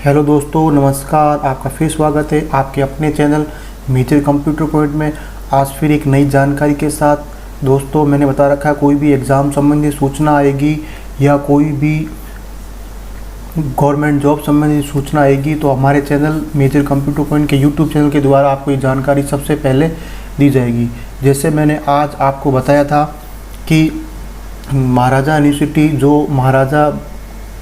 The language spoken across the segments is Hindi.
हेलो दोस्तों, नमस्कार। आपका फिर स्वागत है आपके अपने चैनल मेजर कंप्यूटर पॉइंट में। आज फिर एक नई जानकारी के साथ। दोस्तों, मैंने बता रखा है कोई भी एग्ज़ाम संबंधी सूचना आएगी या कोई भी गवर्नमेंट जॉब संबंधी सूचना आएगी तो हमारे चैनल मेजर कंप्यूटर पॉइंट के यूट्यूब चैनल के द्वारा आपको ये जानकारी सबसे पहले दी जाएगी। जैसे मैंने आज आपको बताया था कि महाराजा यूनिवर्सिटी, जो महाराजा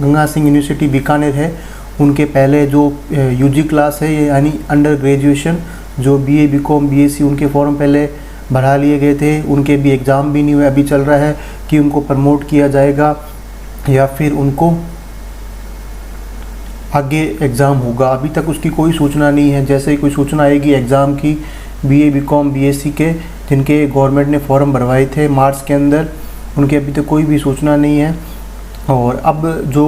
गंगा सिंह यूनिवर्सिटी बीकानेर है, उनके पहले जो यूजी क्लास है यानी अंडर ग्रेजुएशन, जो बीए बीकॉम बीएससी, उनके फॉर्म पहले भरा लिए गए थे। उनके भी एग्ज़ाम भी नहीं हुए। अभी चल रहा है कि उनको प्रमोट किया जाएगा या फिर उनको आगे एग्ज़ाम होगा। अभी तक उसकी कोई सूचना नहीं है। जैसे ही कोई सूचना आएगी एग्ज़ाम की बीए बीकॉम बीएससी के, जिनके गवर्नमेंट ने फॉर्म भरवाए थे मार्च के अंदर, उनकी अभी तक कोई भी सूचना नहीं है। और अब जो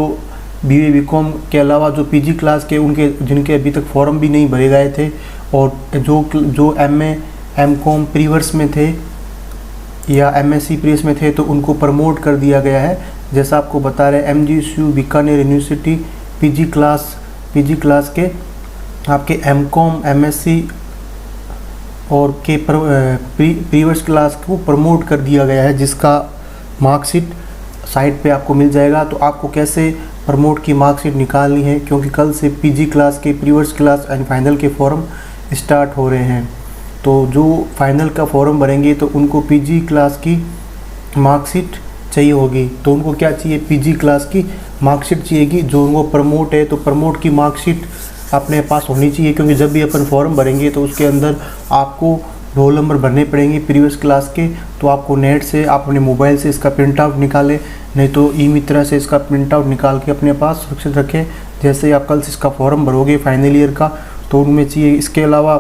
बीए बीकॉम के अलावा जो पीजी क्लास के, उनके जिनके अभी तक फॉर्म भी नहीं भरे गए थे और जो एमए एमकॉम प्रीवर्स में थे या एमएससी प्रीवर्स में थे, तो उनको प्रमोट कर दिया गया है। जैसा आपको बता रहे MGSU Bikaner university PG class के आपके एमकॉम एमएससी और के प्रीवर्स क्लास को प्रमोट कर दिया गया है, जिसका मार्कशीट साइट पे आपको मिल जाएगा। तो आपको कैसे प्रमोट की मार्कशीट निकालनी है, क्योंकि कल से पीजी क्लास के प्रीवर्स क्लास एंड फाइनल के फॉर्म स्टार्ट हो रहे हैं। तो जो फाइनल का फॉर्म भरेंगे तो उनको पीजी क्लास की मार्कशीट चाहिए होगी। तो उनको क्या चाहिए? पीजी क्लास की मार्कशीट चाहिएगी। जो उनको प्रमोट है तो प्रमोट की मार्कशीट अपने पास होनी चाहिए, क्योंकि जब भी अपन फॉर्म भरेंगे तो उसके अंदर आपको रोल नंबर भरने पड़ेंगे प्रीवियस क्लास के। तो आपको नेट से, आप अपने मोबाइल से इसका प्रिंट आउट निकालें, नहीं तो ई मित्रा से इसका प्रिंट आउट निकाल के अपने पास सुरक्षित रखें। जैसे आप कल से इसका फॉर्म भरोगे फाइनल ईयर का, तो उनमें चाहिए। इसके अलावा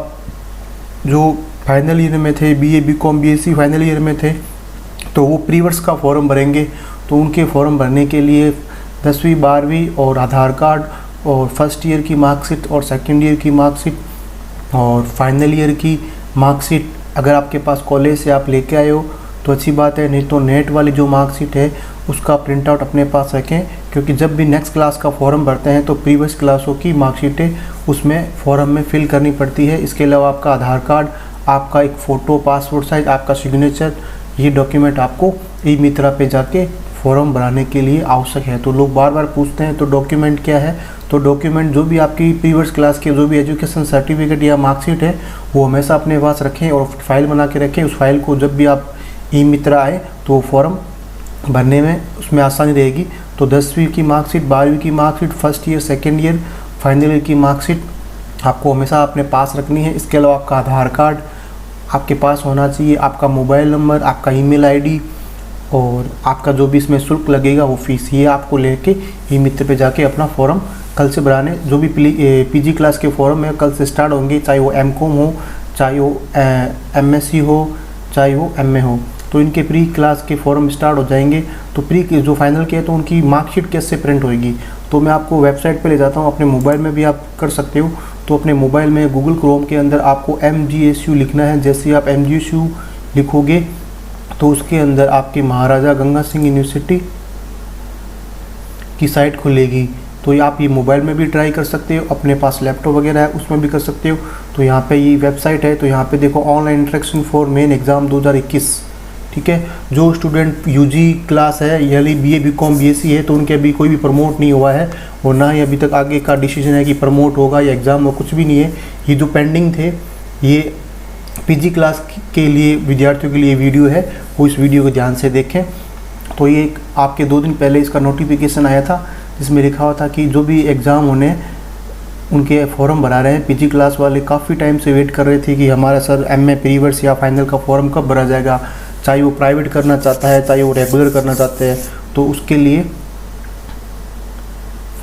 जो फाइनल ईयर में थे, BA BCom BSc final year में थे, तो वो प्रीवर्स का फॉर्म भरेंगे। तो उनके फॉर्म भरने के लिए 10वीं 12वीं और आधार कार्ड और फर्स्ट ईयर की मार्कशीट और सेकेंड ईयर की मार्कशीट और फाइनल ईयर की मार्कशीट, अगर आपके पास कॉलेज से आप लेके आए हो तो अच्छी बात है, नहीं तो नेट वाली जो मार्कशीट है उसका प्रिंट आउट अपने पास रखें। क्योंकि जब भी नेक्स्ट क्लास का फॉर्म भरते हैं तो प्रीवियस क्लासों की मार्कशीटें उसमें फॉर्म में फिल करनी पड़ती है। इसके अलावा आपका आधार कार्ड, आपका एक फ़ोटो, पासपोर्ट साइज, आपका सिग्नेचर, ये डॉक्यूमेंट आपको ई मित्रा पे जाके फॉर्म भराने के लिए आवश्यक है। तो लोग बार बार पूछते हैं तो डॉक्यूमेंट क्या है? तो डॉक्यूमेंट जो भी आपकी प्रीवियस क्लास के जो भी एजुकेशन सर्टिफिकेट या मार्कशीट है वो हमेशा अपने पास रखें और फाइल बना के रखें। उस फाइल को जब भी आप ई मित्रा आए तो फॉर्म भरने में उसमें आसानी रहेगी। तो 10वीं की मार्कशीट, 12वीं की marksheet, first year second year final year की मार्कशीट आपको हमेशा अपने पास रखनी है। इसके अलावा आपका आधार कार्ड आपके पास होना चाहिए, आपका मोबाइल नंबर, आपका ईमेल आईडी और आपका जो भी इसमें शुल्क लगेगा वो फीस, ये आपको लेके ई मित्र पे जाके अपना फॉर्म कल से भराने। जो भी पीजी क्लास के फॉर्म है कल से स्टार्ट होंगे, चाहे वो एमकॉम हो, चाहे वो एमएससी हो, चाहे वो एमए हो। तो इनके प्री क्लास के फॉर्म स्टार्ट हो जाएंगे। तो प्री के जो फाइनल के हैं तो उनकी मार्कशीट कैसे प्रिंट होएगी, तो मैं आपको वेबसाइट पे ले जाता हूँ। अपने मोबाइल में भी आप कर सकते हो। तो अपने मोबाइल में गूगल क्रोम के अंदर आपको MGSU लिखना है। जैसे ही आप MGSU लिखोगे तो उसके अंदर आपके महाराजा गंगा सिंह यूनिवर्सिटी की साइट खुलेगी। तो आप ये मोबाइल में भी ट्राई कर सकते हो, अपने पास लैपटॉप वगैरह है उसमें भी कर सकते हो। तो यहाँ पे ये वेबसाइट है। तो यहाँ पे देखो online instruction for main exam 2021, ठीक है। जो स्टूडेंट यूजी क्लास है यानी बीए बीकॉम बीएससी है तो उनके अभी कोई भी प्रमोट नहीं हुआ है और ना ही अभी तक आगे का डिसीजन है कि प्रमोट होगा या एग्ज़ाम हो, कुछ भी नहीं है। ये जो पेंडिंग थे, ये पीजी क्लास के लिए विद्यार्थियों के लिए वीडियो है, वो इस वीडियो को ध्यान से देखें। तो ये आपके 2 दिन पहले इसका नोटिफिकेशन आया था जिसमें लिखा हुआ था कि जो भी एग्ज़ाम होने उनके फॉर्म भरा रहे हैं। पीजी क्लास वाले काफ़ी टाइम से वेट कर रहे थे कि हमारा सर एमए प्रीवर्स या फाइनल का फॉर्म कब भरा जाएगा, चाहे वो प्राइवेट करना चाहता है चाहे वो रेगुलर करना चाहते हैं। तो उसके लिए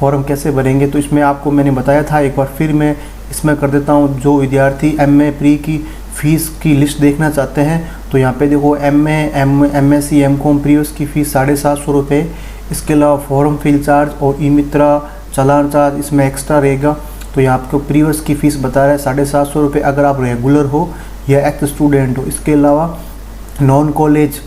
फॉर्म कैसे भरेंगे तो इसमें आपको मैंने बताया था, एक बार फिर मैं इसमें कर देता हूँ। जो विद्यार्थी एमए प्री की फ़ीस की लिस्ट देखना चाहते हैं तो यहाँ पे देखो एमएससी एमकॉम प्रीवर्स की फ़ीस 750 रुपये। इसके अलावा फॉर्म फिल चार्ज और ई मित्रा चालान चार्ज इसमें एक्स्ट्रा रहेगा। तो यहाँ आपको प्रीवर्स की फ़ीस बता रहा है 750 रुपये अगर आप रेगुलर हो या एक्स स्टूडेंट हो। इसके अलावा नॉन कॉलेज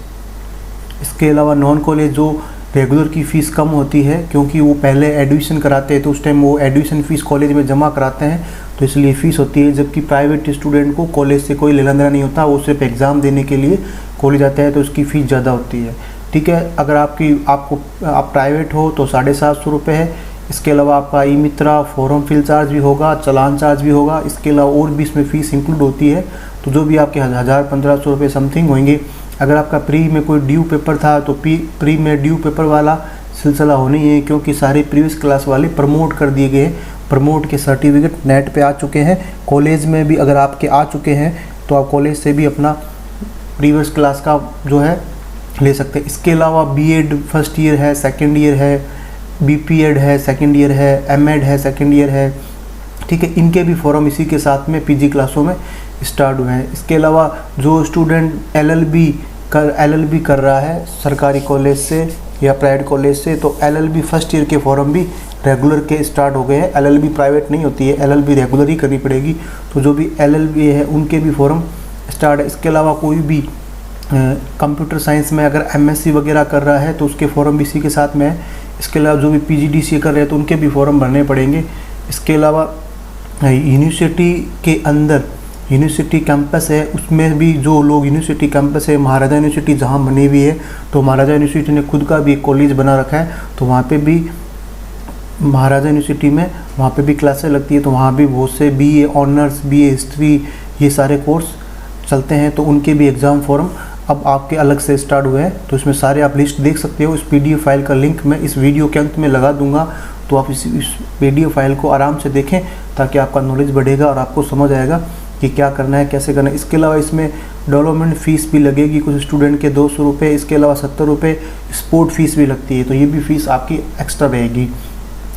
जो रेगुलर की फ़ीस कम होती है, क्योंकि वो पहले एडमिशन कराते हैं तो उस टाइम वो एडमिशन फ़ीस कॉलेज में जमा कराते हैं, तो इसलिए फ़ीस होती है। जबकि प्राइवेट स्टूडेंट को कॉलेज से कोई लेना देना नहीं होता, वो सिर्फ एग्ज़ाम देने के लिए कॉलेज आता है, तो उसकी फ़ीस ज़्यादा होती है। ठीक है, अगर आप प्राइवेट हो तो 750 रुपये है। इसके अलावा आपका ई मित्रा फॉर्म फिल चार्ज भी होगा, चालान चार्ज भी होगा, इसके अलावा और भी इसमें फ़ीस इंक्लूड होती है। तो जो भी आपके 1000-1500 रुपये समथिंग होंगे। अगर आपका प्री में कोई ड्यू पेपर था तो प्री में ड्यू पेपर वाला सिलसिला होना ही है, क्योंकि सारे प्रीवियस क्लास वाले प्रमोट कर दिए गए। प्रमोट के सर्टिफिकेट नेट पे आ चुके हैं। कॉलेज में भी अगर आपके आ चुके हैं तो आप कॉलेज से भी अपना प्रीवियस क्लास का जो है ले सकते हैं। इसके अलावा बीएड फर्स्ट ईयर है, सेकेंड ईयर है, बीपीएड है, सेकेंड ईयर है, एमएड है, सेकेंड ईयर है। ठीक है, इनके भी फॉर्म इसी के साथ में पीजी क्लासों में स्टार्ट हुए हैं। इसके अलावा जो स्टूडेंट एलएलबी कर रहा है सरकारी कॉलेज से या प्राइवेट कॉलेज से, तो एलएलबी फर्स्ट ईयर के फॉर्म भी रेगुलर के स्टार्ट हो गए हैं। एलएलबी प्राइवेट नहीं होती है, एलएलबी रेगुलर ही करनी पड़ेगी। तो जो भी एलएलबी है उनके भी फॉर्म स्टार्ट है। इसके अलावा कोई भी कंप्यूटर साइंस में अगर एमएससी वगैरह कर रहा है तो उसके फॉर्म भी इसी के साथ में है। इसके अलावा जो भी पीजीडीसीए कर रहे हैं तो उनके भी फॉर्म भरने पड़ेंगे। इसके अलावा यूनिवर्सिटी के अंदर यूनिवर्सिटी कैंपस है, उसमें भी जो लोग यूनिवर्सिटी कैंपस है, महाराजा यूनिवर्सिटी जहाँ बनी हुई है, तो महाराजा यूनिवर्सिटी ने खुद का भी एक कॉलेज बना रखा है, तो वहाँ पे भी महाराजा यूनिवर्सिटी में वहाँ पे भी क्लासें लगती है। तो वहाँ भी बहुत से बीए ऑनर्स, बीए हिस्ट्री, ये सारे कोर्स चलते हैं, तो उनके भी एग्ज़ाम फॉर्म अब आपके अलग से स्टार्ट हुए हैं। तो इसमें सारे आप लिस्ट देख सकते हो। इस पीडीएफ फाइल का लिंक मैं इस वीडियो के अंत में लगा दूंगा, तो आप इस पीडीएफ फाइल को आराम से देखें, ताकि आपका नॉलेज बढ़ेगा और आपको समझ आएगा कि क्या करना है, कैसे करना है। इसके अलावा इसमें डेवलपमेंट फ़ीस भी लगेगी कुछ स्टूडेंट के 200 रुपये। इसके अलावा 70 रुपये स्पोर्ट फीस भी लगती है, तो ये भी फ़ीस आपकी एक्स्ट्रा रहेगी।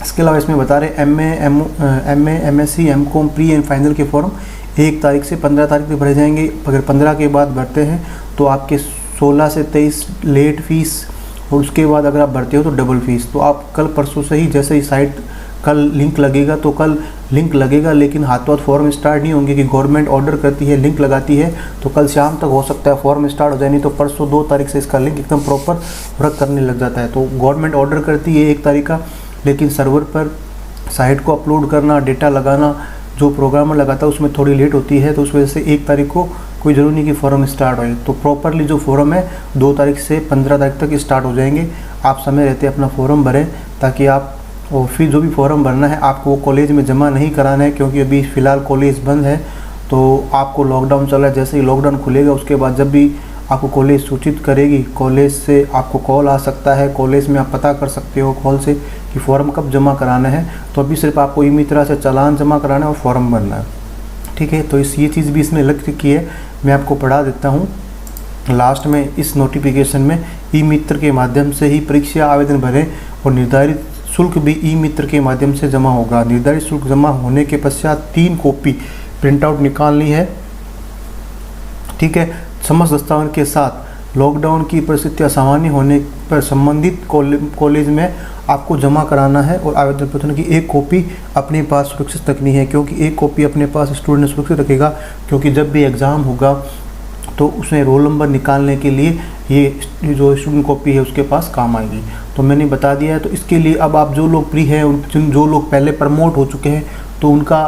इसके अलावा इसमें बता रहे MA, MSc, MCom pre and final के फॉर्म 1 तारीख से 15 तारीख तक भरे जाएंगे। अगर 15 के बाद भरते हैं तो आपके 16 से 23 लेट फीस, और उसके बाद अगर आप भरते हो तो डबल फीस। तो आप कल परसों से ही, जैसे ही साइट कल लिंक लगेगा तो कल लिंक लगेगा, लेकिन हाथों हाथ फॉर्म स्टार्ट नहीं होंगे, कि गवर्नमेंट ऑर्डर करती है, लिंक लगाती है, तो कल शाम तक हो सकता है फॉर्म स्टार्ट हो जाए, नहीं तो परसों 2 तारीख से इसका लिंक एकदम प्रॉपर वर्क करने लग जाता है। तो गवर्नमेंट ऑर्डर करती है 1 तारीख का, लेकिन सर्वर पर साइट को अपलोड करना, डेटा लगाना, जो प्रोग्रामर लगाता है उसमें थोड़ी लेट होती है, तो उस वजह से 1 तारीख को कोई ज़रूरी नहीं कि फॉर्म स्टार्ट होए। तो प्रॉपरली जो फॉर्म है 2 तारीख से 15 तारीख तक स्टार्ट हो जाएंगे। आप समय रहते अपना फॉर्म भरें, ताकि आप, और फिर जो भी फॉर्म भरना है आपको वो कॉलेज में जमा नहीं कराना है, क्योंकि अभी फ़िलहाल कॉलेज बंद है। तो आपको लॉकडाउन चल रहा है, जैसे ही लॉकडाउन खुलेगा उसके बाद जब भी आपको कॉलेज सूचित करेगी, कॉलेज से आपको कॉल आ सकता है, कॉलेज में आप पता कर सकते हो कॉल से कि फ़ॉर्म कब जमा कराना है। तो अभी सिर्फ आपको ई मित्रा से चालान जमा कराना है और फॉर्म भरना है। ठीक है, तो ये चीज़ भी इसमें लग रखी है, मैं आपको पढ़ा देता हूँ लास्ट में। इस नोटिफिकेशन में ई मित्र के माध्यम से ही परीक्षा आवेदन भरें, और निर्धारित शुल्क भी ई मित्र के माध्यम से जमा होगा। निर्धारित शुल्क जमा होने के पश्चात 3 कॉपी प्रिंट आउट निकालनी है। ठीक है, समस्त दस्तावेज के साथ लॉकडाउन की परिस्थितियाँ सामान्य होने पर संबंधित कॉलेज में आपको जमा कराना है, और आवेदन पत्र की 1 कॉपी अपने पास सुरक्षित रखनी है, क्योंकि 1 कॉपी अपने पास स्टूडेंट सुरक्षित रखेगा, क्योंकि जब भी एग्ज़ाम होगा तो उसमें रोल नंबर निकालने के लिए ये जो स्टूडेंट कॉपी है उसके पास काम आएगी। तो मैंने बता दिया है। तो इसके लिए अब आप जो लोग प्री हैं, जो लोग पहले प्रमोट हो चुके हैं, तो उनका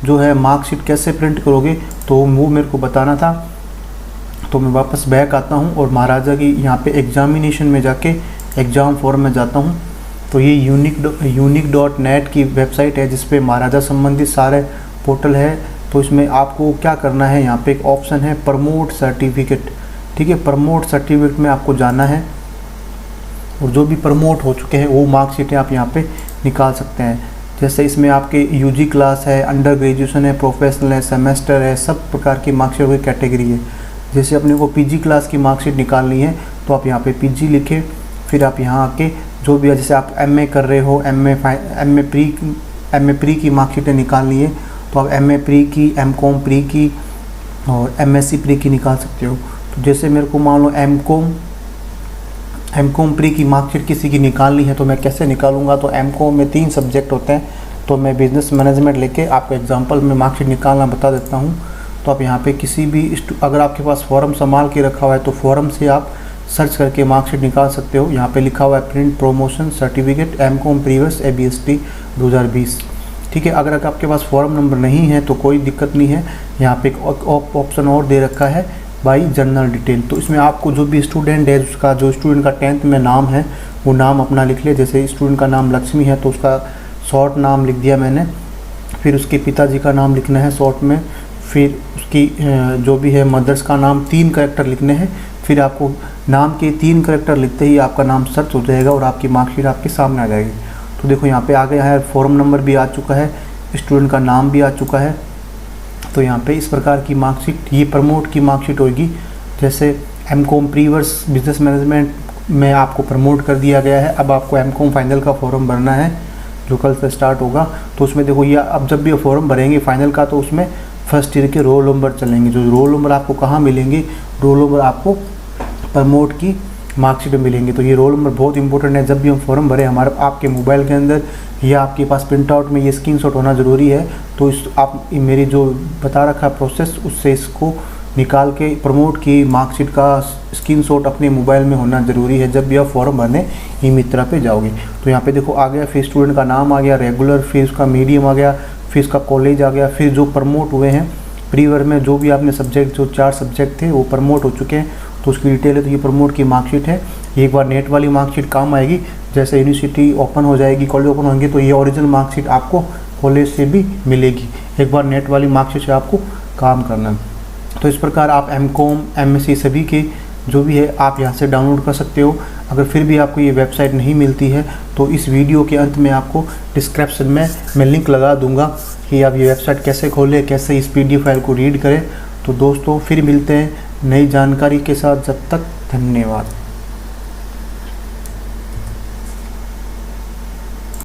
जो है मार्कशीट कैसे प्रिंट करोगे, तो वो मेरे को बताना था। तो मैं वापस बैक आता हूँ और महाराजा की यहाँ पे एग्जामिनेशन में जाके एग्ज़ाम फॉर्म में जाता हूँ। तो ये unique.net की वेबसाइट है, जिस पे महाराजा संबंधित सारे पोर्टल है। तो इसमें आपको क्या करना है, यहाँ पे एक ऑप्शन है प्रमोट सर्टिफिकेट। ठीक है, प्रमोट सर्टिफिकेट में आपको जाना है, और जो भी प्रमोट हो चुके हैं वो मार्कशीटें आप यहाँ पे निकाल सकते हैं। जैसे इसमें आपके यूजी क्लास है, अंडर ग्रेजुएशन है, प्रोफेशनल है, सेमेस्टर है, सब प्रकार की मार्कशीट की कैटेगरी है। जैसे अपने को पीजी क्लास की मार्कशीट निकालनी है, तो आप यहाँ पे पीजी लिखें, फिर आप यहाँ आके जो भी है, जैसे आप एमए कर रहे हो, एमए प्री की मार्कशीटें निकालनी है, तो आप एमए प्री की, एमकॉम प्री की और एमएससी प्री की निकाल सकते हो। तो जैसे मेरे को मान लो एमकॉम प्री की मार्कशीट किसी की निकालनी है, तो मैं कैसे निकालूंगा। तो एमकॉम में 3 सब्जेक्ट होते हैं, तो मैं बिजनेस मैनेजमेंट लेके आपको एग्जांपल में मार्कशीट निकालना बता देता हूँ। तो आप यहाँ पे किसी भी, अगर आपके पास फॉर्म संभाल के रखा हुआ है तो फॉर्म से आप सर्च करके मार्कशीट निकाल सकते हो। यहाँ पे लिखा हुआ है print promotion certificate MCom previous ABST 2020। ठीक है, अगर आपके पास फॉर्म नंबर नहीं है तो कोई दिक्कत नहीं है। यहाँ पे एक ऑप्शन और दे रखा है बाई जर्नल डिटेल। तो इसमें आपको जो भी स्टूडेंट है उसका, जो स्टूडेंट का 10th में नाम है वो नाम अपना लिख ले। जैसे स्टूडेंट का नाम लक्ष्मी है तो उसका शॉर्ट नाम लिख दिया मैंने। फिर उसके पिताजी का नाम लिखना है शॉर्ट में। फिर उसकी जो भी है मदर्स का नाम 3 कैरेक्टर लिखने हैं। फिर आपको नाम के 3 कैरेक्टर लिखते ही आपका नाम सर्च हो जाएगा और आपकी मार्कशीट आपके सामने आ जाएगी। तो देखो यहाँ पे आ गया है, फॉर्म नंबर भी आ चुका है, स्टूडेंट का नाम भी आ चुका है। तो यहाँ पे इस प्रकार की मार्कशीट, ये प्रमोट की मार्कशीट होगी। जैसे एमकॉम प्रीवियस बिजनेस मैनेजमेंट में आपको प्रमोट कर दिया गया है। अब आपको एमकॉम फाइनल का फॉर्म भरना है जो कल से स्टार्ट होगा। तो उसमें देखो ये अब जब भी फॉर्म भरेंगे फाइनल का तो उसमें फर्स्ट ईयर के रोल नंबर चलेंगे। जो रोल नंबर आपको कहाँ मिलेंगे, रोल नंबर आपको प्रमोट की मार्कशीट में मिलेंगे। तो ये रोल नंबर बहुत इंपॉर्टेंट है। जब भी हम फॉर्म भरें हमारे आपके मोबाइल के अंदर या आपके पास प्रिंट आउट में ये स्क्रीनशॉट होना ज़रूरी है। तो इस आप मेरी जो बता रखा प्रोसेस उससे इसको निकाल के प्रमोट की मार्कशीट का स्क्रीनशॉट अपने मोबाइल में होना ज़रूरी है जब भी आप फॉर्म भरने ई-मित्रा पे जाओगे। तो यहाँ पे देखो आ गया, फिर स्टूडेंट का नाम आ गया रेगुलर, फिर उसका मीडियम आ गया, फिर उसका कॉलेज आ गया, फिर जो प्रमोट हुए हैं प्रीवियर में जो भी आपने सब्जेक्ट, जो 4 सब्जेक्ट थे वो प्रमोट हो चुके हैं तो उसकी डिटेल है। तो ये प्रमोट की मार्कशीट है। ये एक बार नेट वाली मार्कशीट काम आएगी। जैसे यूनिवर्सिटी ओपन हो जाएगी, कॉलेज ओपन होंगे तो ये ओरिजिनल मार्कशीट आपको कॉलेज से भी मिलेगी। एक बार नेट वाली मार्कशीट से आपको काम करना है। तो इस प्रकार आप एमकॉम MSc सभी के जो भी है आप यहाँ से डाउनलोड कर सकते हो। अगर फिर भी आपको ये वेबसाइट नहीं मिलती है तो इस वीडियो के अंत में आपको डिस्क्रिप्शन में मैं लिंक लगा दूंगा कि आप ये वेबसाइट कैसे खोलें, कैसे इस PDF फाइल को रीड करें। तो दोस्तों फिर मिलते हैं नई जानकारी के साथ, जब तक धन्यवाद।